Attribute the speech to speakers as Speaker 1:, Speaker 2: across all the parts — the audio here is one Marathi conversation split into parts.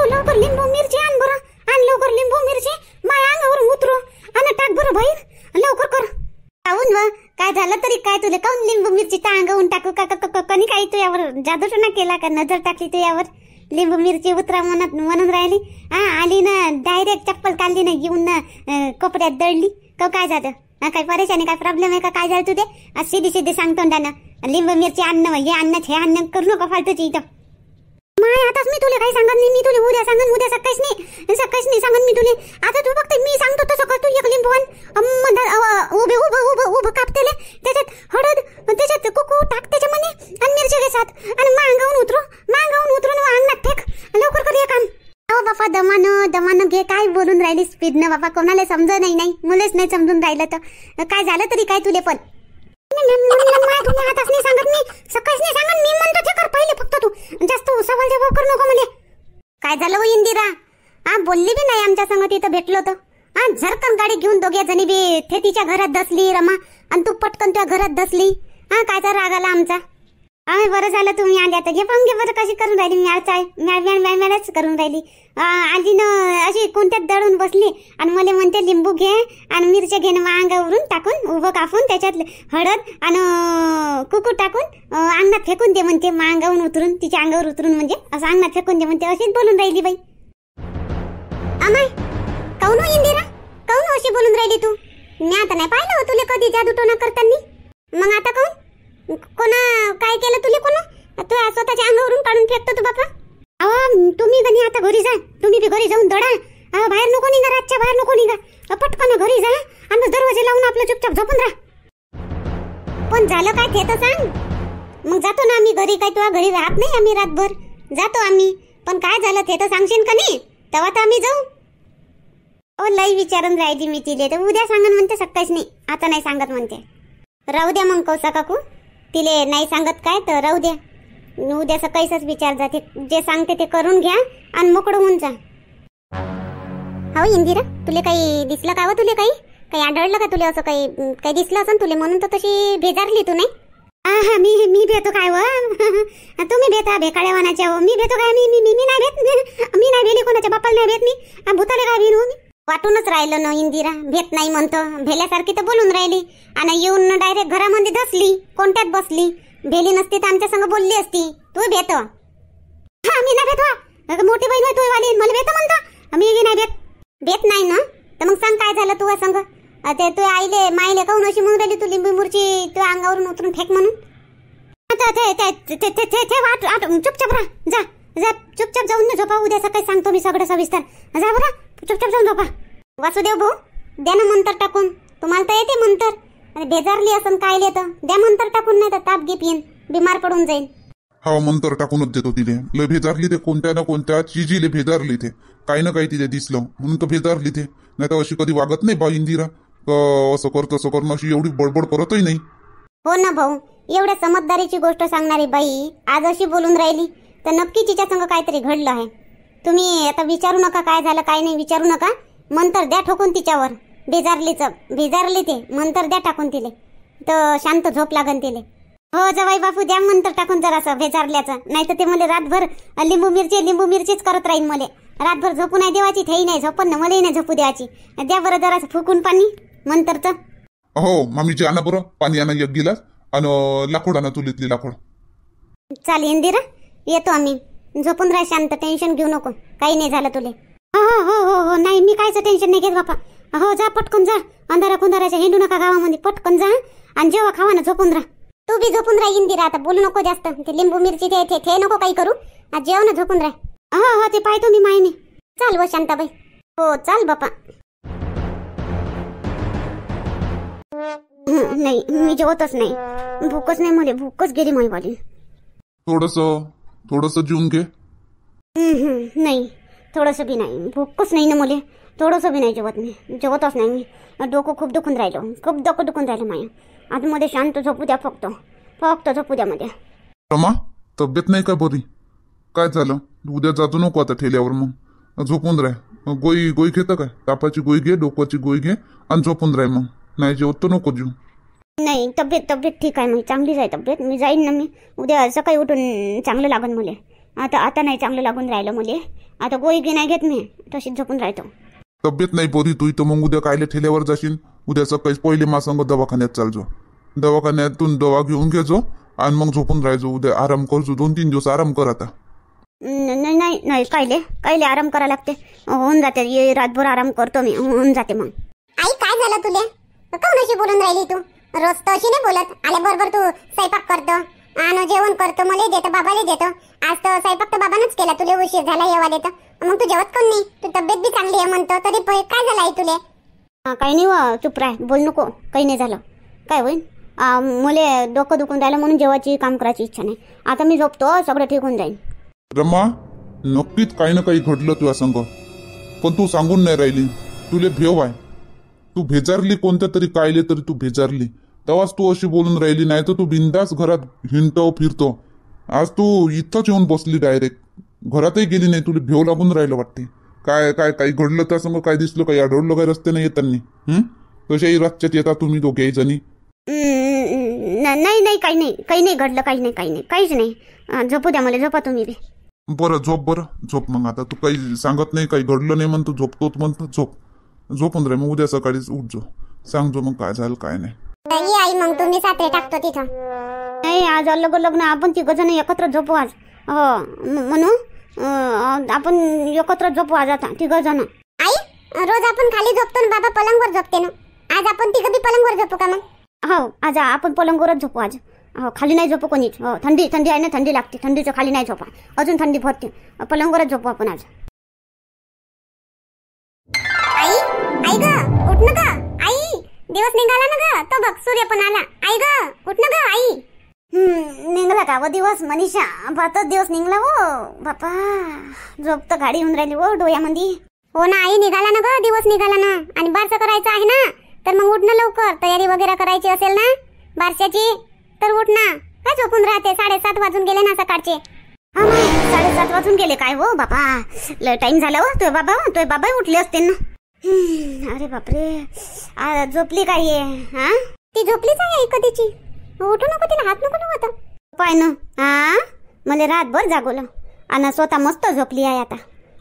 Speaker 1: लवकर लिंबू मिरची आण बरं, आण लवकर लिंबू मिरची, माझ्या अंगावरून उतरू आणि टाक बरं बाहेर लवकर कर. काहून व काय झालं तरी काय तुला, काहून लिंबू मिरची त्या अंगावरून टाकू का कणी काही तू यावर जादूटोना केला का, नजर टाकली तू यावर, लिंबू मिरची उतरा म्हणून राहिली. आली ना डायरेक्ट चप्पल काढली ना घेऊन ना कपड्यात दळली का, काय झालं काय परेशानी, काय प्रॉब्लेम आहे का, काय झालं तुझे? सीधी सीधी सांगतो ना, लिंबू मिरची आणणं हे आणणं हे आणणं करू नका फालतूची इथं. माय आताच मी तुला काही सांगत नाही, मी तुला उद्या सांगन, उद्या सकाळीच नाही सांगन मी तुला. आता तू फक्त मी सांगतो तसं कर. तू एक लिंबू आण, उभे उभं उभं उभं कापतेले, त्याच्यात हळद, त्याच्यात कुकू टाक त्याच्यामध्ये आणि मिरची घे साथ आणि मांगावून उतरून अंगणात फेक, लवकर कर हे काम. अहो बापा दमानं घे, काय बोलून राहिली स्पीडनं बापा, कोणाला समज नाही मुलेच नाही समजून राहिलं तर काय झालं तरी काय तुले पण. हाताच नाही सांगत मी, सकाळीच नाही सांगत मी, म्हणतो ते कर पहिले फक्त तू, जास्त सवाल जवाब करू नको मला. काय झालं हो इंदिरा, बोलली बी नाही आमच्या संग, तिथं भेटलो तर झरकन गाडी घेऊन दोघे जणी बी ते तिच्या घरात दसली रमा, आणि तू पटकन त्या घरात दसली. कायचा राग आला आमचा. बरं झालं तुम्ही आल्या तर. घे पण घे बरं कशी करून राहिली, मॅळच करून राहिली. आली ना अशी कोणत्यात दळून बसली आणि मला म्हणते लिंबू घे आणि मिरच्या घे ना, अंगावरून टाकून उभं कापून त्याच्यात हळद आणि कुकू टाकून अंगणात फेकून दे म्हणते, अंगावरून उतरून तिच्या अंगावर उतरून म्हणजे असं अंगणात फेकून दे म्हणते. अशीच बोलून राहिली बाई. अमाय काऊन हो इंदिरा, काऊन अशी बोलून राहिली तू? मी आता नाही पाहिलं हो तुला कधी जादूटोना करताना. मग आता काऊन, कोणा काय केलं तुला, कोणा तू स्वतःच्या अंगावरून काढून फेकतो तू बापा? तुम्ही गणी आता घरी जा, तुम्ही बी घरी जाऊन दडा. बाहेर नको निघा, रातच्या बाहेर नको निघा, पटकन घरी जा आणि दरवाजे लावून आपलं चुपचाप झोपून राहा. पण झालं काय ते तर सांग. मग जातो ना आम्ही घरी, काय तुला घरी राहत नाही आम्ही, रातभर जातो आम्ही. पण काय झालं ते तर सांगशील का नाही, तेव्हा तर आम्ही जाऊ. लई विचारून राहिली मी तिले, तर उद्या सांगन म्हणते, सकाळीच नाही, आता नाही सांगत म्हणते. राहू द्या मग कौसा काकू, तिले नाही सांगत काय तर राहू द्या, उद्या सकाळीच विचार जाते, जे सांगते ते करून घ्या आणि मोकळं होऊन जा. हो इंदिरा, तुला काही दिसलं का? तुला काही आढळलं का तुला? असं काही दिसलं असं तुला, म्हणून तर तशी भेजारली तू नाही. मी भेटतो काय व तुम्ही भेटा भेकाळ्या वानाच्या हो, मी भेटतो काय? मी नाही भेट, मी नाही भेली, कोणाच्या बापाला नाही भेट मी, भूताले काय भेटू मी? वाटूनच राहिलं ना इंदिरा, भेट नाही म्हणतो, भेल्यासारखी तर बोलून राहिली आणि येऊन डायरेक्ट घरामध्ये धसली, कोणत्यात बसली. भेली नसती तर आमच्या संग बोलली असती. तू भेट? मी नाही भेटवा, मोठी बहीण तू वाली, मला भेट म्हणतो, मी नाही भेट नाही ना, तर मग सांग काय झालं तुझ्या संग? ते तू आईले माईले काऊन अशी म्हणून राहिली, तू लिंबू मिरची तू अंगावरून उतरून फेक म्हणून? चुपचाप राहा, जा चुपचाप जाऊन ना झोपा, उद्या सकाळी सांगतो मी सगळं सविस्तर. जा बरं, चुपचाप जाऊन झोपा. वासुदेव भाऊ द्या ना मंतर टाकून, तुम्हाला तर येते मंतर, आणि बेजारली असं काय येतं, द्या मंतर टाकून, नाही तर ताप घे पिन, बिमार पडून जाईल.
Speaker 2: हा मंतर टाकूनच देतो तिथे. लय भेजारली ते, कोणत्या ना कोणत्या चिजीले भेजारली ते, काही ना काही तिथे दिसलं म्हणून तर भेजारली ते, नाही तर अशी कधी वागत नाही बा इंदिरा. असं कर तसं करणं, अशी एवढी बडबड करतही नाही.
Speaker 1: हो ना भाऊ, एवढ्या समजदारीची गोष्ट सांगणारी बाई आज अशी बोलून राहिली तर नक्की तिच्या संग काहीतरी घडलं आहे. तुम्ही आता विचारू नका काय झालं काय नाही, विचारू नका, मंतर द्या ठोकून तिच्यावर. भेजारली ते, मंतर द्या टाकून तिले, तर शांत झोप लागन तिले. हो जवाई बापू द्या मंतर टाकून जरासं भेजारल्याचं, नाही तर ते मला रातभर लिंबू मिरचीच करत राहीन. मला रातभर झोपू नाही देवाची, तेही नाही झोपन ना, मलाही नाही झोपू द्यायची. द्या बरं जरासं फुकून पाणी मंतरचं.
Speaker 2: हो मामीची आणा बरं पाणी, आणा एक गिलास, आणि लाकूड आणा, चुलीतली लाकूड.
Speaker 1: चाल इंदिरा, येतो आम्ही, झोपून राहा शांत, टेन्शन घेऊ नको, काही नाही झालं तुले. हो नाही, मी कायचं टेन्शन नाही घेत बापा. हो जा पटकन जा, अंधारा कुंधाराच्या हिंडू नका गावामध्ये, पटकन जा आणि जेव्हा खावा ना झोपून राहा. तू बी झोपून राहा इंदिरा, आता बोलू नको जास्त, ते लिंबू मिरची ते नको काही करू, आज जेव्हा ना झोपून राहा. हो ते पाहतो मी मायने. चाल व शांताबाई. हो चाल बापा. नाही मी जेवतच नाही, भूकच नाही मला, भूकच गेली माईवाली.
Speaker 2: थोडस जेवून घे.
Speaker 1: नाही थोडंसं बी नाही, भूकच नाही ना मला, थोडंसं बी नाही जेवत, मी जेवतच नाही. मी डोकं खूप दुखून राहिलं, खूप डोकं दुखून राहिलं माया. आज मध्ये शांत झोपू द्या, फक्त झोपू द्या मध्ये.
Speaker 2: रमा तब्येत नाही का बरी? काय झालं? उद्या जातो नको आता ठेल्यावर, मग झोपून राह. गोळी घेतं काय? तापाची गोळी घे, डोक्याची गोळी घे आणि झोपून राह. मग नाही जेवत तर नको जेव.
Speaker 1: नाही तब्येत ठीक आहे, मग चांगलीच आहे तब्येत. मी जाईन ना, मी उद्या सकाळी उठून चांगलं लागन मला. आता आता नाही चांगलं लागून राहिलं मुले. आता गोळी गी नाही घेत मी, तशीच झोपून राहतो.
Speaker 2: तब्येत नाही बरी तू इथं, मग उद्या कायले ठेल्यावर जाशील. उद्या सकाळी पहिले मासंग दवाखान्यात चालजो. दवाखान्यातून दवा घेऊन घेजो आणि मग झोपून राहायचो. उद्या आराम करजो, 2-3 दिवस आराम कर आता.
Speaker 1: नाही नाही नाही, कायले आराम करा लागते. होऊन जाते, ये रातभर आराम करतो मी, होऊन जाते मग.
Speaker 3: आई काय झालं तुले? काऊन अशी बोलून राहिली तू? रोज तर अशी नाही बोलत. आल्याबरोबर तू स्वयंपाक करतो आणि जेवण करतो, मला देतो, बाबाला देतो. आज तर स्वयंपाक तर बाबानच केला. तुले उशीर झाला येवा देतो, मग तू जेवत कोण नाही? तू तब्येत बी चांगली आहे म्हणतो, तरी काय झालं आई तुले?
Speaker 1: काही नाही चुप राह, बोल नको. काही नाही झालं. काय होईल? मुले डोकं दुखून राहिलं म्हणून जेवायची काम करायची इच्छा नाही. आता मी झोपतो, सगळं ठीक होऊन जाईल.
Speaker 2: रमा, नक्कीच काही ना काही घडलं तुझ्या संग, पण तू सांगून नाही राहिली. तुले भेव आहे. तू भेजारली कोणत्या तरी कायले तरी तू भेजारली, तेव्हाच तू अशी बोलून राहिली. नाही तर तू बिंदास घरात हिंडतो फिरतो. आज तू इथंच येऊन बसली डायरेक्ट, घरातही गेली नाही. तुला भेव लागून राहिलं वाटते. काय काय काही घडलं त्या समोर? काय दिसलं? काही आढळलं काय रस्त्याने येताना? तशाही रस्त्यात येतात तुम्ही दोघेही जणी.
Speaker 1: नाही नाही, काही नाही घडलं, काहीच नाही. झोपू द्या मला, झोपा तुम्ही बी.
Speaker 2: बरं झोप मग. आता तू काही सांगत नाही, काही घडलं नाही म्हणतो, झोपतो म्हणतो. झोपून राह. मग उद्या सकाळीच उठजो, सांगजो मग काय झालं काय नाही.
Speaker 3: ये आई, मग तुम्ही सासरे टाकतो तिथं.
Speaker 1: नाही, आज लग्न आपण तिघजण एकत्र झोपू आज. म्हणून आपण एकत्र झोपू आज, आता तिघजण.
Speaker 3: आई, रोज आपण खाली झोपतो ना, बाबा पलंगवर झोपते ना. आज आपण तिघं बी पलंगवर झोपू का मग?
Speaker 1: हो, आज आपण पलंगवरच झोपू आज. हो, खाली नाही झोपू कोणीच. हो, थंडी आहे ना, थंडी लागते. थंडीचं खाली नाही झोपा, अजून थंडी भरते. पलंगवरच झोपू आपण आज.
Speaker 3: आई ग, उठ ना ग आई. दिवस निघाला ना ग, तो बघ सूर्य पण आला. आई ग, उठ ना ग आई.
Speaker 1: निघला का व दिवस मनीषा? भातच दिवस निघला हो बापा. झोप तर गाडी होऊन राहिली हो डोळ्यामध्ये.
Speaker 3: हो ना आई, निघाला ना ग, दिवस निघाला ना. आणि बारसं करायचं आहे ना, तर मग उठ ना लवकर. तयारी वगैरे करायची असेल ना बारशाची, तर उठ ना. काय झोपून राहते? 7:30 वाजून गेले ना सकाळचे.
Speaker 1: 7:30 वाजून गेले काय हो बाबा? लय टाइम झाला हो. तुझे बाबा उठले असते ना. अरे बापरे, झोपली काय हा?
Speaker 3: ती झोपलीच आहे आई कधीची. उठू नको, तिला हात नको होता.
Speaker 1: पाय ना, मला रातभर जागवलं आणि स्वतः मस्त झोपली आहे. आता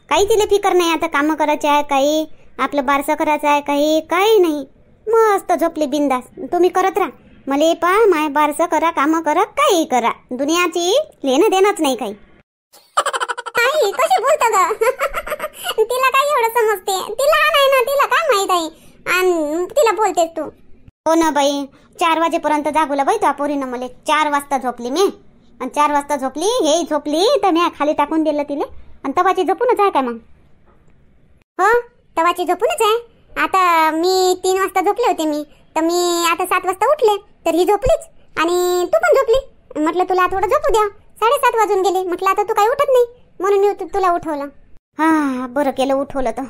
Speaker 1: काही तिला फिकर नाही. आता कामं करायचे आहे, काही आपलं बारसं करायचं आहे, काही नाही. मस्त झोपली बिंदास. तुम्ही करत राहा. मला माय बारसं करा, कामं करा, काही करा. दुनियाची लेणं देणंच नाही काही.
Speaker 3: आई कशी बोलतो ग? तिला काय एवढं समजते? तिला नाही ना, तिला काय माहित आहे? आणि तिला बोलतेस तू.
Speaker 1: हो ना बाई, 4 वाजेपर्यंत जागवलं बाई त्या पोरीनं मला. 4 वाजता झोपली मी, आणि 4 वाजता झोपली. हे झोपली तर मी खाली टाकून दिलं तिला. आणि तवाची झोपूनच आहे काय मग?
Speaker 3: हो, तवाची झोपूनच आहे. आता मी 3 वाजता झोपले होते मी, तर मी आता 7 वाजता उठले, तर ही झोपलीच आणि तू पण झोपली. म्हटलं तुला थोडं झोपू द्या. 7:30 वाजून गेले. म्हटलं आता तू काही उठत नाही, म्हणून मी तुला उठवलं.
Speaker 1: बरं केलं उठवलं तर.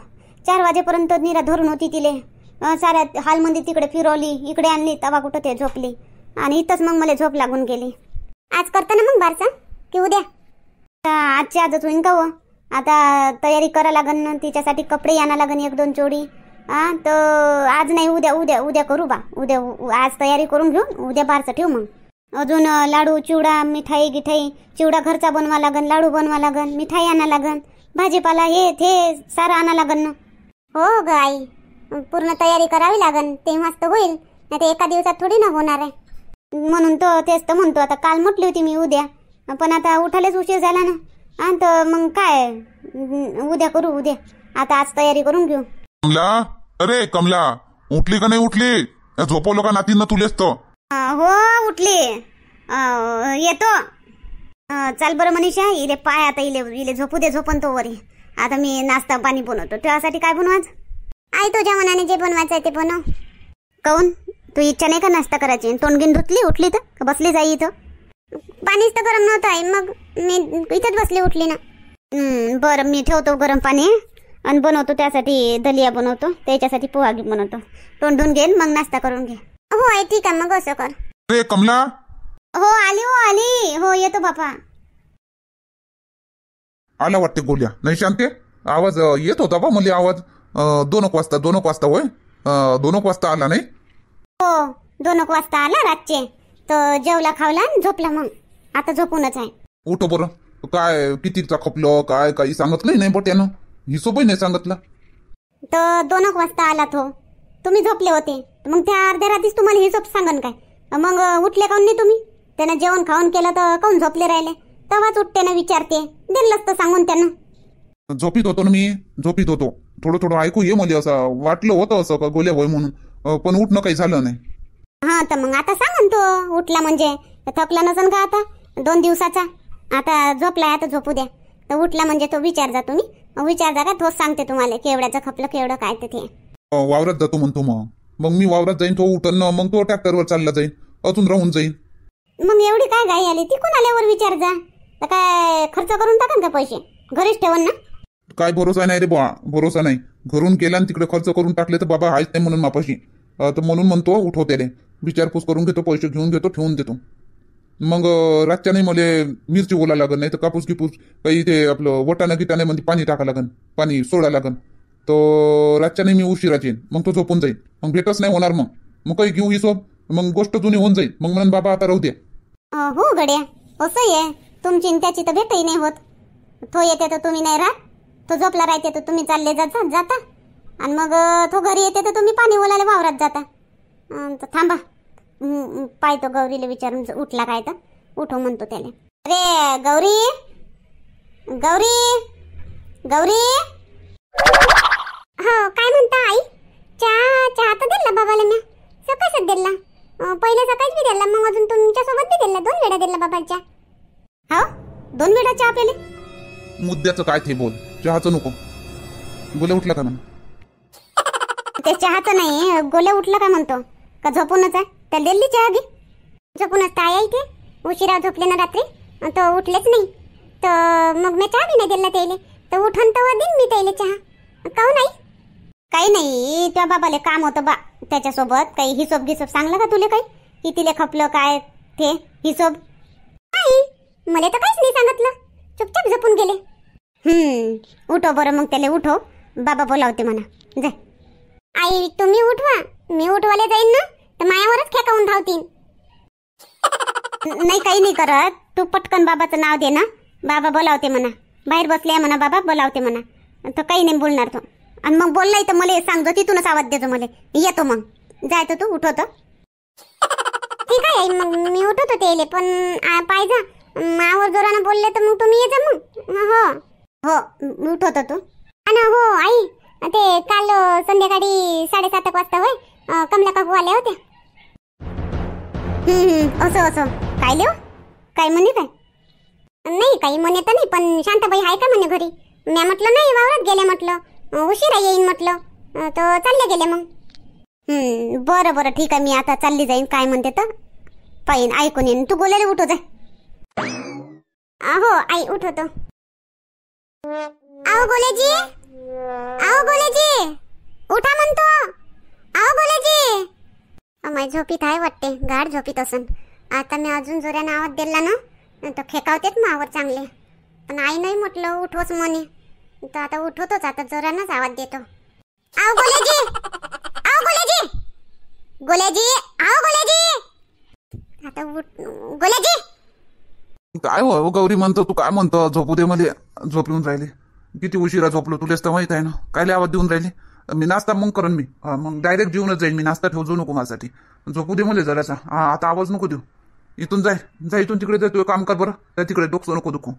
Speaker 1: 4 वाजेपर्यंत निरा धरून होती तिले. साऱ्या हॉलमध्ये तिकडे फिरवली, इकडे आणली, तवा कुठं ते झोपली. आणि इथंच मग मला झोप लागून गेली.
Speaker 3: आज करतो ना मग बारसा की उद्या?
Speaker 1: आजच्या आजच होईन का हो? आता तयारी करा लागन ना, तिच्यासाठी कपडे आणा लागन 1-2 जोडी. तर आज नाही, उद्या करू बा. उद्या आज तयारी करून घेऊ, उद्या बारसं ठेवू. मग अजून लाडू, चिवडा, मिठाई चिवडा घरचा बनवा लागन, लाडू बनवा लागन, मिठाई आणा लागन, भाजीपाला हे ते सारं आणा लागन ना.
Speaker 3: हो ग आई, पूर्ण तयारी करावी लागन, तेव्हाच तर होईल. नाही तर एका दिवसात थोडी ना होणार आहे.
Speaker 1: म्हणून तो तेच तर म्हणतो. आता काल म्हटली होती मी उद्या, पण आता उठायलाच उशीर झाला ना. तर मग काय, उद्या करू. उद्या आता आज तयारी करून घेऊ.
Speaker 2: कमला, अरे कमला, उठली का नाही उठली? झोपवलं का नातीनं तुलेच तो?
Speaker 1: हो उठली. येतो. चाल बरं मनीषा, इले पाय आता इले झोपू दे. झोपन तो वरी. आता मी नाश्ता पाणी बनवतो. त्यासाठी काय बनवू आज?
Speaker 3: आई तुझ्या मनाने जे बनवायचं आहे ते बनव.
Speaker 1: काऊन, तू इच्छा नाही का नाश्ता करायची? तोंडगीन धुतली, उठली तर बसली जाई इथं.
Speaker 3: पाणीच तर गरम नव्हतं आई, मग मी इथंच बसली, उठली ना.
Speaker 1: बरं, मी ठेवतो गरम पाणी आणि बनवतो. त्यासाठी दलिया बनवतो, त्याच्यासाठी पोहा बनवतो. तोंड धुवून घेईल, मग नाश्ता करून घे.
Speaker 3: हो आई, ठीक आहे, मग असं कर.
Speaker 2: अरे कमला.
Speaker 1: हो आली. हो येतो बापा.
Speaker 2: आला वाटते गोल्या. नाही शांते, आवाज येत होता बा मला. आवाज 2 वाजता होय. 2 वाजता आला नाही?
Speaker 1: हो 2 वाजता आला रातचे. तर जेवला खावला आणि झोपला. मग आता झोपूनच आहे.
Speaker 2: उठो बरं, काय कितीचा खपलं काय काही सांगितलंही नाही बट त्यानं हिशोबही नाही सांगितला.
Speaker 1: तर 2 वाजता आला तो, तुम्ही झोपले होते. मग त्या अर्ध्या रात्रीच तुम्हाला हिशोब सांगन काय? मग उठले काऊन नाही तुम्ही? त्यानं जेवण खाऊन केलं तर काऊन झोपले राहिले? तेव्हाच उठते ना विचारते, दिलं असतं सांगून त्यानं.
Speaker 2: झोपीत होतो ना मी, झोपीत होतो. थोडं थोडं ऐकू ये मला, असं वाटलं होतं असं का गोल्या होय म्हणून, पण उठणं काही झालं नाही.
Speaker 1: हा तर मग आता सांगन तो उठला म्हणजे. थकला नसन का आता 2 दिवसाचा? आता झोपलाय, आता झोपू द्या. तर उठला म्हणजे तो विचार जा तुम्ही, विचार जा का तोच सांगते तुम्हाला केवढ्याचं खपलं केवढं काय ते.
Speaker 2: वावरात जातो म्हणतो. मग मी वावरात जाईन, तो उठन ना, मग तो ट्रॅक्टरवर चालला जाईन, अजून राहून जाईन.
Speaker 1: मग एवढी काय घाई आली? तिकून आल्यावर विचार जा. तर काय खर्च करून टाकन का पैसे? घरीच ठेवन ना.
Speaker 2: काय भरोसा नाही रे बा, भरोसा नाही. घरून केला आणि तिकडे खर्च करून टाकले तर बाबा हायच नाही म्हणून मापाशी. तर म्हणून म्हणतो उठव त्याले, विचारपूस करून घेतो, पैसे घेऊन घेतो, ठेवून देतो. मग रातच्या नाही मला मिरची ओला लागन, नाही तर कापूस गिपूस काही ते आपलं वटाणा गिटाणे मध्ये पाणी टाका लागन, पाणी सोडा लागन. तो रातच्या नाही मी उशिराच येईन, मग तो झोपून जाईल. मग भेटच नाही होणार. मग काही घेऊ हिशोब, मग गोष्ट जुनी होऊन जाईल. मग म्हणून बाबा आता राहू दे.
Speaker 1: हो गड्या, असं आहे तुमची आणि त्याची तर भेटही नाही होत. तो येते तर तुम्ही नाही राहत, तो झोपला राहते तर तुम्ही चालले जाता, आणि मग तो घरी येते तर तुम्ही पाणी ओलायला वावरात जाता. तर थांबा, पाहतो गौरीला विचारून उठला काय तर उठव म्हणतो त्याला. अरे गौरी, गौरी, गौरी.
Speaker 3: हो काय म्हणता आई? चहा तर दिला बाबाला मी, सकाळच दिला. पहिले सकाळीच बी दिला, मग अजून तुमच्या सोबत बी दिला. 2 वेळा दिला बाबाला चहा.
Speaker 1: हो 2 वेळा चहा पेले.
Speaker 2: मुद्द्याचं काय ते बोल, चहाचं नको. गोल्या उठला का म्हणून?
Speaker 1: ते चहाचं नाही, गोल्या उठला का म्हणतो का झोपूनच आहे? त्याला दिली चहा घे.
Speaker 3: झोपूनच काय आहे ते? उशिरा झोपले ना रात्री, तो उठलेच नाही. तर मग मी चहा बी नाही दिला त्याले. तर उठून तर देईन मी त्याले चहा. काहून नाही?
Speaker 1: काही नाही, त्या बाबाले काम होतं बा त्याच्यासोबत. काही हिशोब गिसोब सांगलं का तुले? काही कितीले खपलं काय ते हिशोब?
Speaker 3: नाही, मला तर काहीच नाही सांगितलं. चुपचाप झोपून गेले.
Speaker 1: उठव बरं, मग त्याला उठव. बाबा बोलावते म्हणा, जा.
Speaker 3: आई तुम्ही उठवा, मी उठवाले जाईन ना तर मायावरच खेकावून धावतीन.
Speaker 1: नाही काही नाही करत, तू पटकन बाबाचं नाव दे ना. बाबा बोलावते म्हणा, बाहेर बसले म्हणा, बाबा बोलावते म्हणा. तर काही नाही बोलणार तो. आणि मग बोललाय तर मला सांगतो, तिथूनच आवाज देतो मला. येतो मग, जायतो तू उठवतो.
Speaker 3: ठीक आहे आई, मग मी उठवतो त्याले. पण पाहिजे मायावर जोरानं बोलले तर मग तुम्ही ये जा मग.
Speaker 1: हो उठवतो तू.
Speaker 3: आणि हो आई, ते काल संध्याकाळी 7:30 वाजता होय कमला काकू आल्या होत्या.
Speaker 1: असं काय लिहो? काय म्हणे? काय
Speaker 3: नाही काही म्हणे तर नाही, पण शांताबाई आहे का म्हणे घरी? मी म्हटलं नाही, वावरात गेले म्हटलं, उशिरा येईन म्हटलं. तर चालले गेले मग.
Speaker 1: बरं ठीक आहे, मी आता चालली जाईन. काय म्हणते तर पाहिन, ऐकून येईन. तू गोल्याला उठव जा.
Speaker 3: हो आई उठवतो. आओ गोलेजी, आओ गोलेजी, उठा म्हणतो. आओ गोलेजी. माझी झोपीत आहे वाटते, गाढ झोपीत असन. आता मी अजून जोराने आवाज दिला ना तर खेकावतेच मावर चांगले. पण आई नाही म्हटलं उठवच म्हणे, तर आता उठवतोच. आता जोरानंच आवाज देतो. आओ गोलेजी, आओ गोलेजी, गोलेजी, आओ गोलेजी. आता उठ गोलेजी.
Speaker 2: काय हो गौरी म्हणतो, तू काय म्हणतो? झोपू दे मध्ये. झोप येऊन राहिली. किती उशिरा झोपलो तुलाच तर माहित आहे ना. कायले आवाज देऊन राहिली? मी नाश्ता मग करण. मी मग डायरेक्ट जेवूनच जाईन. मी नाश्ता ठेवू नको माझ्यासाठी. झोपू दे मला जरासा. आता आवाज नको देऊ. इथून जाय इथून तिकडे जाय. तू काम कर बरं, त्या तिकडे डोकं नको दुखू.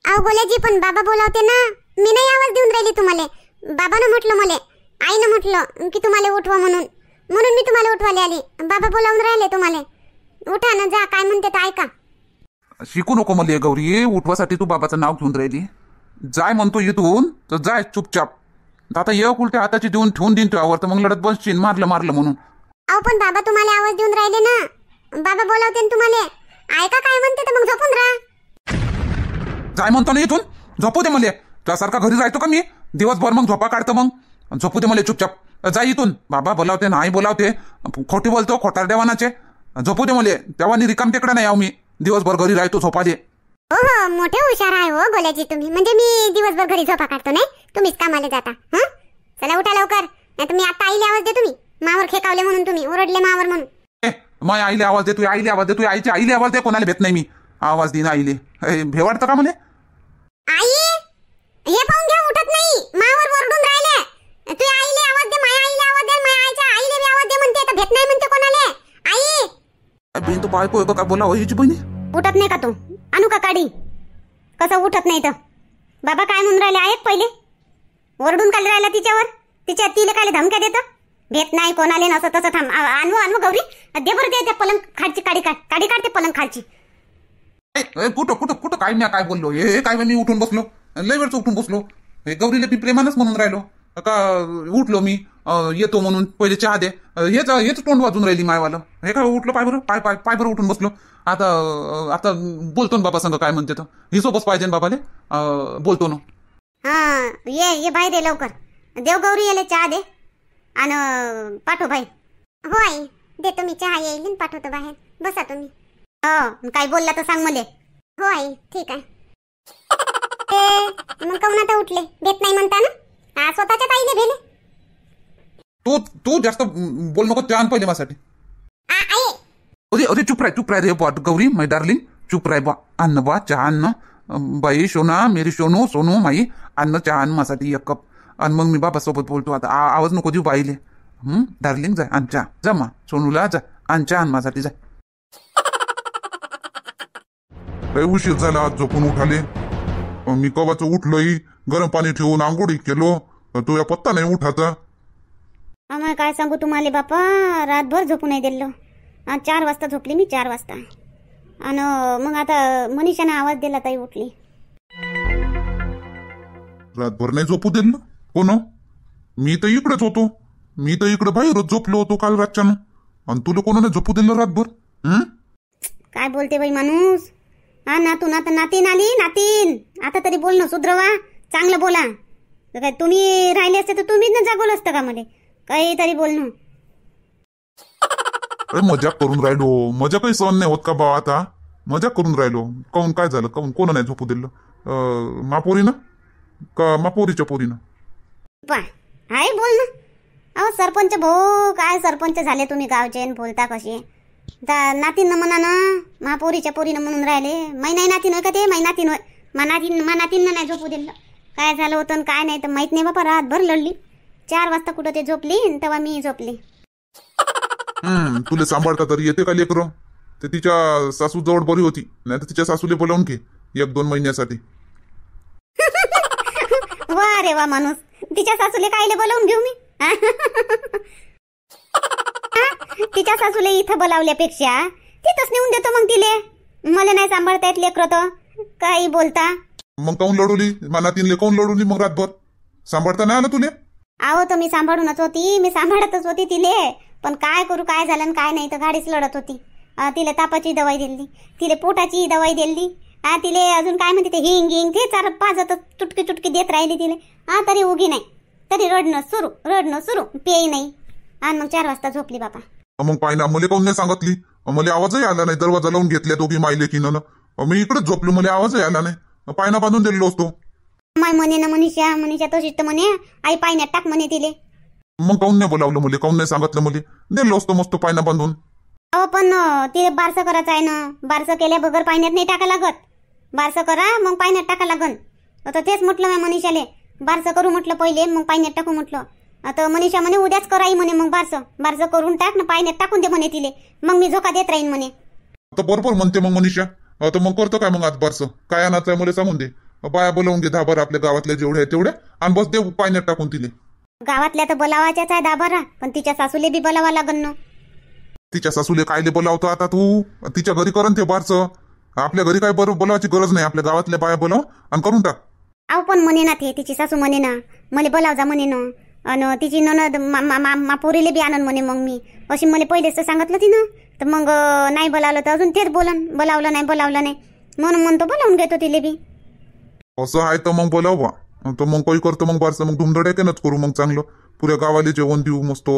Speaker 3: अहो गोल्याजी, पण बाबा बोलावते ना. मी नाही आवाज देऊन राहिली तुम्हाला. बाबानं म्हटलं मला, आईनं म्हटलं की तुम्हाला उठवा म्हणून मी तुम्हाला उठवायला आली. बाबा बोलावून राहिले तुम्हाला. उठा ना, जा. काय म्हणते तर ऐका.
Speaker 2: शिकू नको मला गौरी. उठवासाठी तू बाबाचं नाव घेऊन राहिली. जाय म्हणतो इथून तर जाय चुपचाप. आता एक उलट्या हाताची देऊन ठेवून देईन तुझ्यावर, तर मग लढत बसशील मारलं म्हणून.
Speaker 3: अहो पण बाबा तुम्हाला आवाज देऊन राहिले ना. बाबा बोलावते ना तुम्हाला. ऐका काय म्हणते तर मग झोपून राहा.
Speaker 2: जाय म्हणतो ना इथून. झोपू दे मला. त्यासारखा घरी जायचो का मी दिवसभर? मग झोपा काढतो. मग झोपू दे मला चुपचाप. जाय इथून. बाबा बोलावते ना, आई बोलावते, खोटी बोलतो, खोटार देवानाचे. झोपू दे मला. तेव्हा रिकाम टेकडा नाही आहो मी. दिवसभर घरी राहतो, झोपा दे.
Speaker 3: हो मोठे हुशार आहे हो गोल्याजी तुम्ही. म्हणजे मी दिवसभर घरी झोपा काढतो नाही, तुम्हीच कामाला जाता. चला उठा लवकर, नाही तर मी आता आईला आवाज दे. तुम्ही मावर खेकावले म्हणून, तुम्ही ओरडले मावर म्हणून.
Speaker 2: मग आईले आवाज दे. तू आईले आवाज दे. तू आईच्या आईले आवाज दे. कोणाला भेट नाही मी आवाज देईन आईले. भेवाडतं का म्हणे?
Speaker 3: आई हे पाहून घ्या, उठत नाही, मावर ओरडून राहिले. तू आईले आवाज दे, माया आईले आवाज दे, माया आईच्या आईले बी आवाज दे म्हणते, तर भेट नाही म्हणते कोणाले. आई
Speaker 4: बहीण तो बायको आहे का काय बोला हिची बहिणी?
Speaker 1: उठत नाही का तू? आणू का काढी? कसं उठत नाही तर? बाबा काय म्हणून राहिले आहेत पहिले? ओरडून काढले राहिला तिच्यावर, तिच्या तिले काय धमक्या देतं? भेट नाही कोणाले नसं तसं. थांब, आणू आणू गौरी, दे बरं दे त्या पलंग खालची काढी काढते पलंग खालची.
Speaker 4: कुठं कुठं कुठं काय मी काय बोललो? हे काय मी उठून बसलो, लय वेळचं उठून बसलो. हे गौरीला मी प्रेमानच म्हणून राहिलो का? उठलो मी, येतो म्हणून पहिले चहा दे, हेच तोंड वाजून राहिली मायवालं. हे काय उठलो, पाय बरं, पाय बरं उठून बसलो. आता बोलतो ना बाबा संग, काय म्हणते तर हिशोबच पाहिजे ना बाबाले, बोलतो ना.
Speaker 1: हा ये बाहेर ये लवकर. देव गौरी याले चहा दे आणि पाठव बाई.
Speaker 3: हो आई, देतो मी चहा, येईल आणि पाठवतो बाहेर. बसा तुम्ही.
Speaker 1: हो, काय बोलला तर सांग मले.
Speaker 3: हो आई, ठीक आहे. ते मग काऊन आता उठले? भेट नाही म्हणता ना? स्वतःच्याच आईले भेले.
Speaker 4: तू जास्त बोल नको, चहा आण पहिले माझ्यासाठी.
Speaker 3: आई
Speaker 4: अरे चुप राह रे बा गौरी, माय डार्लिंग, चुप राह बा. अन्न बा, चहा अन्न. बाई सोना, मेरी सोनू माई, अन्न चहा अन्न माझ्यासाठी एक कप. आणि मग मी बाबासोबत बोलतो. आता आवाज नको देऊ बाईले. डार्लिंग जाय आण चहा, जा मा सोनूला जा आण चहा आण माझ्यासाठी, जाय.
Speaker 2: लय उशीर झाला, आज झोपून उठाले. मी कवाचं उठलोय, गरम पाणी ठेवून आंघोळी केलो, तो या पत्ता नाही उठाचा.
Speaker 1: आम्हाला काय सांगू तुम्हाला बापा, रातभर झोपू नाही दिलं. 4 वाजता झोपली मी, 4 वाजता. आणि मग आता मनीषाने आवाज दिला, ताई उठली.
Speaker 2: रातभर नाही झोपू दिलं कोण? मी तर इकडेच होतो, मी तर इकडे बाहेरच झोपलो होतो काल रातच्यानं. आणि तुला कोणाने झोपू दिलं रातभर?
Speaker 1: काय बोलते बाई माणूस? हा नातून, आता नातीन आली, नातीन. आता तरी बोलणं सुधरवा, चांगलं बोला. तर काय तुम्ही राहिले असते तर तुम्हीच ना जागवलं असतं का मध्ये? काहीतरी बोलणं.
Speaker 2: अरे मजाक करून राहिलो, मजा काही सहन नाही होत का बा? आता मजाक करून राहिलो. काऊन काय झालं? काऊन कोण नाही झोपू दिलं? मापोरीनं का मापोरीच्या पोरीनं?
Speaker 1: पा हाय बोल ना. अहो सरपंच भाऊ, काय सरपंच झाले तुम्ही गावचे आणि बोलता कशी? नातीन म्हणा ना, महापोरीच्या पोरीनं म्हणून राहिले. मै नाही नातीन होय का ते? मै नातीन होय. नातीन नाही झोपू दिलं. काय झालं होतं काय नाही तर माहित नाही बाबा. रातभर लढली. 4 वाजता कुठं ते झोपली, तेव्हा मी झोपली.
Speaker 2: तुला सांभाळता तरी येते का लेकरं? ते तिच्या सासू जवळ बरी होती, नाही तर तिच्या सासूले बोलावून घे 1-2 महिन्यासाठी.
Speaker 1: वा रे वा माणूस, तिच्या सासूले कायले बोलावून घेऊ मी? तिच्या सासूले इथं बोलावल्यापेक्षा तिथंच नेऊन देतो मग तिले. मला नाही सांभाळता येत लेकरं तर काही बोलता.
Speaker 2: मग काऊन लढवली मानातीनले? काऊन लढवली मग रातभर? सांभाळता नाही आलं तुले?
Speaker 1: आहो तर मी सांभाळूनच होती, मी सांभाळतच होती तिले. पण काय करू, काय झालं काय नाही तर गाडीच लढत होती. तिला तापाची दवाई दिली, तिले पोटाची दवाई दिली. तिले अजून काय म्हणते ते हिंग ते 4-5 चुटकी देत राहिली तिले. तरी उगी नाही, तरी रडणं सुरू, पेई नाही. आणि मग 4 वाजता झोपली बाबा.
Speaker 2: मग पाहिना मला काऊन नाही सांगितली? मला आवाजही आला नाही. दरवाजा लावून घेतल्या दोघी मायले की न, मी इकडेच झोपलो, मला आवाजही आला नाही. पायना बांधून दिलेलो असतो.
Speaker 1: माय म्हणे ना मनीषा तशीच तर म्हणे, आई पाण्यात टाक म्हणे तिले.
Speaker 2: मग काऊन नाही बोलावलं मला? काऊन नाही सांगितलं मला? दिलो असतो मस्त पायना बांधून.
Speaker 1: अहो पण तिले बारसं करायचं आहे ना. बारसं केल्या बगर पाण्यात नाही टाका लागत. बारसं करा मग पाण्यात टाका लागन. तर तेच म्हटलं मी मनीषाले, बारसं करू म्हटलं पहिले, मग पाण्यात टाकू म्हटलं. आता मनीषा म्हणे उद्याच कराई म्हणे. मग बारसं करून टाक ना, पाण्यात टाकून दे म्हणे तिले, मग मी झोका देत राहीन म्हणे.
Speaker 2: तर बरोबर म्हणते मग मनीषा. तर मग करतो काय मग आज बारसं? काय आणायचं आहे मला सांगून दे. बाया बोलावून घे 10 आपल्या गावातल्या जेवढ्या आहेत तेवढ्या, आणि बस दे पाण्यात टाकून तिले.
Speaker 1: गावातल्या तर बोलावाच्याच आहे 10 पण तिच्या सासूले बी बोलावा लागन ना.
Speaker 2: तिच्या सासूले कायले बोलावतो आता तू? तिच्या घरी करन ते बारसं. आपल्या घरी काय बरोबर बोलावायची गरज नाही. आपल्या गावातल्या बाया बोलाव आणि करून टाक.
Speaker 1: अहो पण म्हणे ना ते तिची सासू म्हणे ना मला बोलाव जा म्हणे ना. आणि तिची ननद पोरीले बी आणन म्हणे. मग मी अशी मला पहिलेच तर सांगितलं तिनं. तर मग नाही बोलावलं तर अजून तेच बोलावलं नाही म्हणून म्हणतो बोलावून घेतो तिले बी.
Speaker 2: असं आहे तर मग बोलाव बा. तर मग काही करतो मग बारसं. मग धुमधडाक्यानंच करू मग चांगलं. पुऱ्या गावाला जेवण देऊ मस्त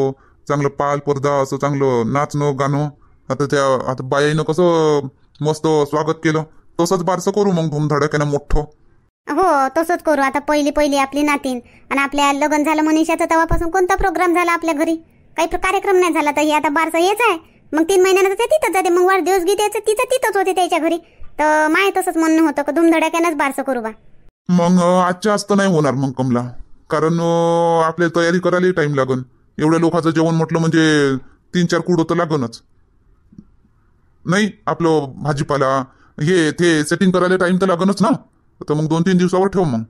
Speaker 2: चांगलं, पाल पडदा असं चांगलं नाचणं गाणं. आता बायानं कसं मस्त स्वागत केलं तसंच बारसं करू मग धुमधडाक्यानं मोठं.
Speaker 1: हो तसंच करू. आता पहिली आपली नातीन आणि आपल्या लग्न झालं मनीषाचं तेव्हापासून कोणता प्रोग्राम झाला आपल्या घरी? काही कार्यक्रम नाही झाला. तर हे आता बारसं हेच आहे. मग 3 महिन्यानं ते तिथंच जाते. मग वाढदिवस गीत यायचं तिथंच होते त्याच्या घरी. तर माय तसंच म्हणणं होतं का धुमधडाक्यानंच बारसं करू बा.
Speaker 2: मग आजच्या आज तर नाही होणार मग कमला, कारण आपल्याला तयारी करायला टाइम लागन. एवढ्या लोकांचं जेवण म्हटलं म्हणजे 3-4 कुडं तर लागनच. नाही आपलं भाजीपाला हे ते सेटिंग करायला टाइम तर लागनच ना. तर मग 2-3 दिवसावर ठेव मग.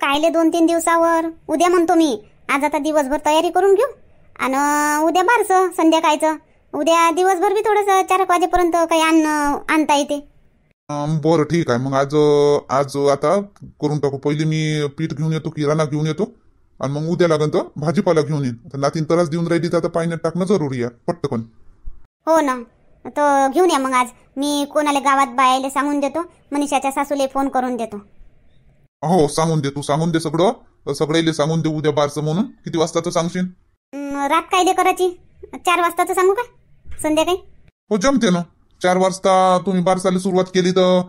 Speaker 1: कायले 2-3 दिवसावर? उद्या म्हणतो मी. आज आता दिवसभर तयारी करून घेऊ आणि उद्या बारसं संध्याकाळचं. उद्या दिवसभर बी थोडंसं 4 वाजेपर्यंत काही आणता येते.
Speaker 2: बरं ठीक आहे. मग आज आता करून टाकू. पहिले मी पीठ घेऊन येतो, किराणा घेऊन येतो आणि मग उद्या लागन तर भाजीपाला घेऊन येईन. तर नातीन त्रास देऊन राहिली तर आता पाण्यात टाकणं जरुरी आहे पटकन.
Speaker 1: हो ना, तर घेऊन या मग. आज मी कोणाला गावात बायाले सांगून देतो, मनीषाच्या सासूले फोन करून देतो.
Speaker 2: हो सांगून दे, तू सांगून दे सगळ्याले सांगून दे उद्या बारसं म्हणून. किती वाजताचं सांगशील?
Speaker 1: रात कायले करायची? 4 वाजताचं सांगू का संध्याकाळी?
Speaker 2: हो जमते ना. 4 वाजता तुम्ही बारसाला सुरुवात केली तर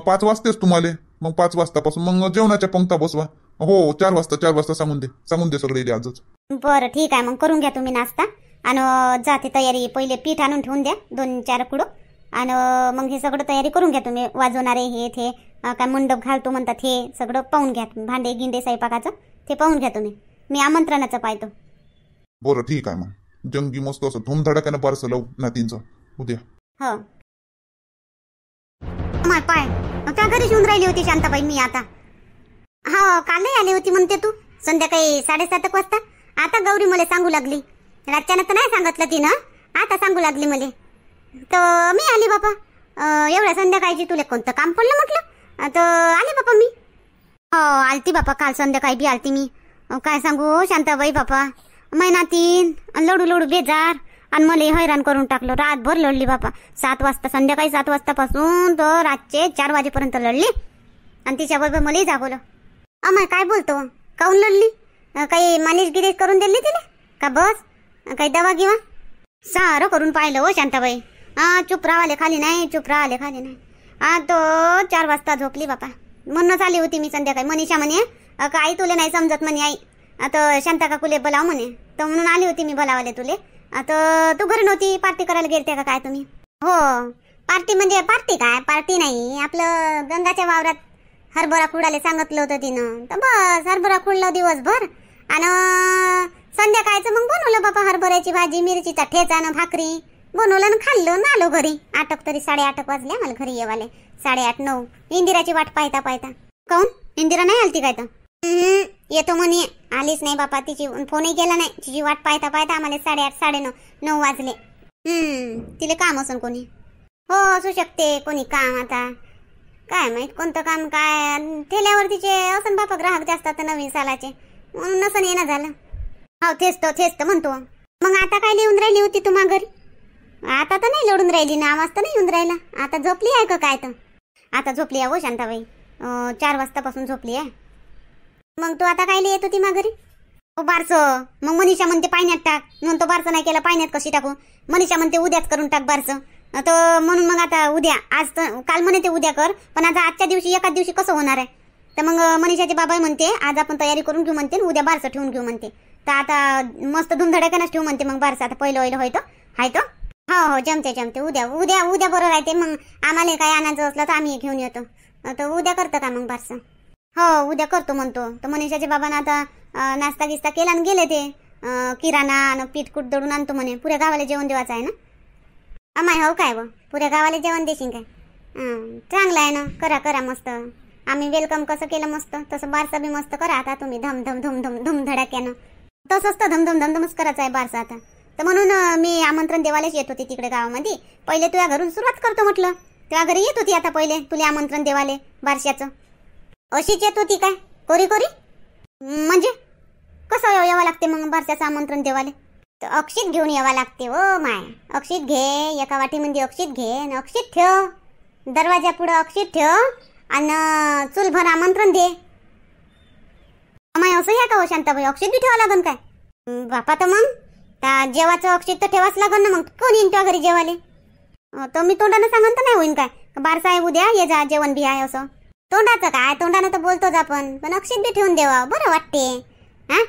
Speaker 2: 5 वाजतेच तुम्हाला. मग 5 वाजतापासून मग जेवणाच्या पंक्ता बसवा. हो 4 वाजता सांगून दे सगळे आजच.
Speaker 1: बरं ठीक आहे. मग करून घ्या तुम्ही नाश्ता आणि जाते तयारी. पहिले पीठ आणून ठेवून द्या 2-4 कुडं आणि मग हे सगळं तयारी करून घ्या तुम्ही. वाजवणारे हे ते काय मंडप घालतो म्हणतात हे सगळं पाहून घ्या. भांडे गिंडे स्वयंपाकाचं ते पाहून घ्या तुम्ही. मी आमंत्रणाचं पाहतो.
Speaker 2: बरं ठीक आहे. मग जंगी मस्त असं धुमधडाक्यानं बारसं लावू नातींचं उद्या.
Speaker 1: हो माय पाय त्या घरी येऊन राहिली होती शांताबाई मी आता. हो कालही आली होती म्हणते तू संध्याकाळी 7:30 वाजता. आता गौरी मला सांगू लागली. रातच्यानं तर नाही सांगितलं तिनं, आता सांगू लागली मला. तर मी आली बापा. एवढ्या संध्याकाळची तुला कोणतं काम पडलं म्हटलं तर आली बापा मी. हो आलती बापा, काल संध्याकाळी बी आलती मी. काय सांगू शांताबाई बापा, महिनातीन लडू बेजार आणि मला हैराण करून टाकलं. रातभर लढली बापा. 7 वाजता संध्याकाळी 7 वाजतापासून तर रातचे 4 वाजेपर्यंत लढली आणि तिच्याबरोबर मलाही जागवलं. अमाय काय बोलतो, काऊन लढली? काही मालिश गिरीश करून दिली तिला का? बस काही दवा गिवा सारं करून पाहिलं हो शांताबाई. चुप राहाले खाली नाही. तो 4 वाजता झोपली बापा. म्हणूनच आली होती मी संध्याकाळी. मनीषा म्हणे का आई तुले नाही समजत म्हणे आई, आता शांता काकूले बोलाव म्हणे. तर म्हणून आली होती मी बोलावाले तुले. आता तू घरी नव्हती, पार्टी करायला गेलते का काय तुम्ही? हो पार्टी म्हणजे पार्टी काय, पार्टी नाही. आपलं गंगाच्या वावरात हरभरा खुडाले सांगितलं होतं तिनं. तर बस हरभरा खुडलं दिवसभर आणि संध्याकाळचं मग बनवलं बापा हरभऱ्याची भाजी, मिरचीचा ठेचा न भाकरी बनवलं आणि खाल्लं ना आलो घरी. 8 तरी 8:30 वाजले मला घरी येवाले. 8:30-9 इंदिराची वाट पाहता. काऊन इंदिरा नाही आलती काय? तर येतो म्हणे, आलीच नाही बापा. तिची फोनही केला नाही. तिची वाट पाहता आम्हाला 8:30-9 वाजले. तिला काम असन कोणी. हो असू शकते कोणी काम. आता काय माहित कोणतं काम काय. ठेल्यावर तिचे असन बापा ग्राहक जास्त आता नवीन सालाचे, म्हणून नसन येणं झालं. हो तेच तर म्हणतो. मग आता काय लिहून राहिली होती तुम्हा घरी? आता तर नाही लढून राहिली ना, आवाज तर नाही येऊन राहिला. आता झोपली आहे का काय? तर आता झोपली आहे हो शांताबाई. 4 वाजतापासून झोपली आहे. मग तू आता काय येत होती माघारी? हो बारसं. मग मनीषा म्हणते पाण्यात टाक. म्हणतो बारसं नाही केलं पाण्यात कशी टाकू? मनीषा म्हणते उद्याच करून टाक बारसं. तर म्हणून मग आता उद्या, आज तर काल म्हणे ते उद्या कर, पण आता आजच्या दिवशी एकाच दिवशी कसं होणार आहे? तर मग मनीषाचे बाबा म्हणते आज आपण तयारी करून घेऊ म्हणते, उद्या बारसं ठेवून घेऊ म्हणते. तर आता मस्त धुमधडाक्यानंच ठेवू म्हणते मग बारसं. आता पहिलं होय तो हाय तो. हो जमते. उद्या बरं राहते. मग आम्हाला काय आणायचं असलं तर आम्ही घेऊन येतो. तर उद्या करतं का मग बारसं? हो उद्या करतो म्हणतो. तर मनीषाच्या बाबांना आता नाश्ता गिस्ता केला आणि गेले ते. किराणा आणि पीठकूट दळून आणतो म्हणे. पुऱ्या गावाला जेवण देवायचं आहे ना अमाय? हो काय व पुऱ्या गावाला जेवण देशील काय? चांगलं आहे ना. करा मस्त. आम्ही वेलकम कसं केलं मस्त, तसं बारसं बी मस्त करा आता तुम्ही. धम धडाक्यानं. तसंच तर धमधमच करायचं आहे बारसं आता. तर म्हणून मी आमंत्रण देवालाच येत होती तिकडे गावामध्ये. पहिले तुझ्या घरून सुरुवात करतो म्हटलं. तुझ्या घरी येत होती आता पहिले तुला आमंत्रण देवाले बारशाचं. अशीच येत होती काय कोरी म्हणजे कसं यावं लागते मग बारशाचं आमंत्रण देवाले? तर अक्षित घेऊन यावं लागते. ओ माय, अक्षित घे. एका वाटीमध्ये अक्षित घे आणि अक्षित ठेव. दरवाजा पुढं अक्षित ठेव आणि चुलभर आमंत्रण दे. माय असं ह्या का हो शांताबाई? अक्षित बी ठेवा लागन काय बापा? तर मग जेवाचं अक्षित तर ठेवाच लागन ना. मग कोण येईन तुझ्या घरी जेवाले? तर मी तोंडानं सांगन तर नाही होईन काय? बारसा आहे उद्या ये जा जेवण बी आहे असं. तोंडाचं काय, तोंडानं तर बोलतोच आपण, पण अक्षित बी ठेवून देवा बरं वाटते. हा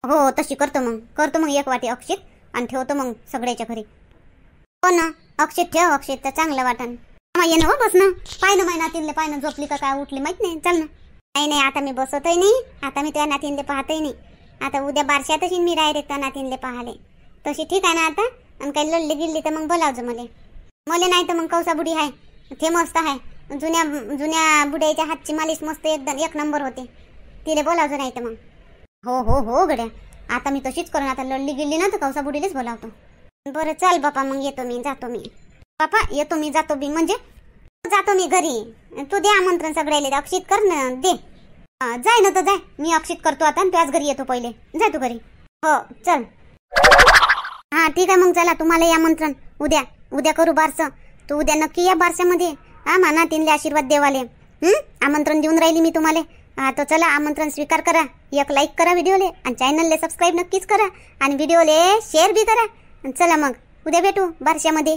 Speaker 1: हो तशी करतो मग 1 वाटी अक्षित आणि ठेवतो मग सगळ्याच्या घरी. हो ना अक्षित ठेव. अक्षित तर चांगलं वाटन. ये ना हो बस ना. पाहिलं माझ्या नातीनले पाहिलं झोपली का काय उठली माहित नाही. चल ना. नाही आता मी बसतही नाही. आता मी त्या नातीनले पाहतही नाही. आता उद्या बारशातच मी डायरेक्ट त्या नातीनले पाहाले. तशी ठीक आहे ना आता. आणि काही लढली गिल्ली तर मग बोलावचं मला नाही तर मग कौसा बुडी आहे ते मस्त आहे. जुन्या बुड्याच्या हातची मालिश मस्त एकदम एक नंबर होते. तिला बोलावचं नाही तर मग हो गड्या. आता मी तशीच करून आता लढली गिल्ली ना तर कौसा बुडीलेच बोलावतो. बरं चल बापा मग येतो मी जातो मी. बापा येतो मी जातो बी म्हणजे जातो मी घरी. तू दे आमंत्रण सगळ्याला अक्षित कर ना दे. जाय ना तर जाय. मी अक्षित करतो आता आणि त्याच घरी येतो पहिले. जाय तू घरी. हो चल. हा ठीक आहे मग चला तुम्हाला आमंत्रण उद्या करू बारसं. तू उद्या नक्की या बारशामध्ये. हा म्हणा तीनले आशीर्वाद देवाले. आमंत्रण देऊन राहिली मी तुम्हाला. हा तर चला आमंत्रण स्वीकार करा. एक लाईक करा व्हिडिओले आणि चॅनलले सबस्क्राईब नक्कीच करा आणि व्हिडिओले शेअर बी करा. चला मग उद्या भेटू बारशामध्ये.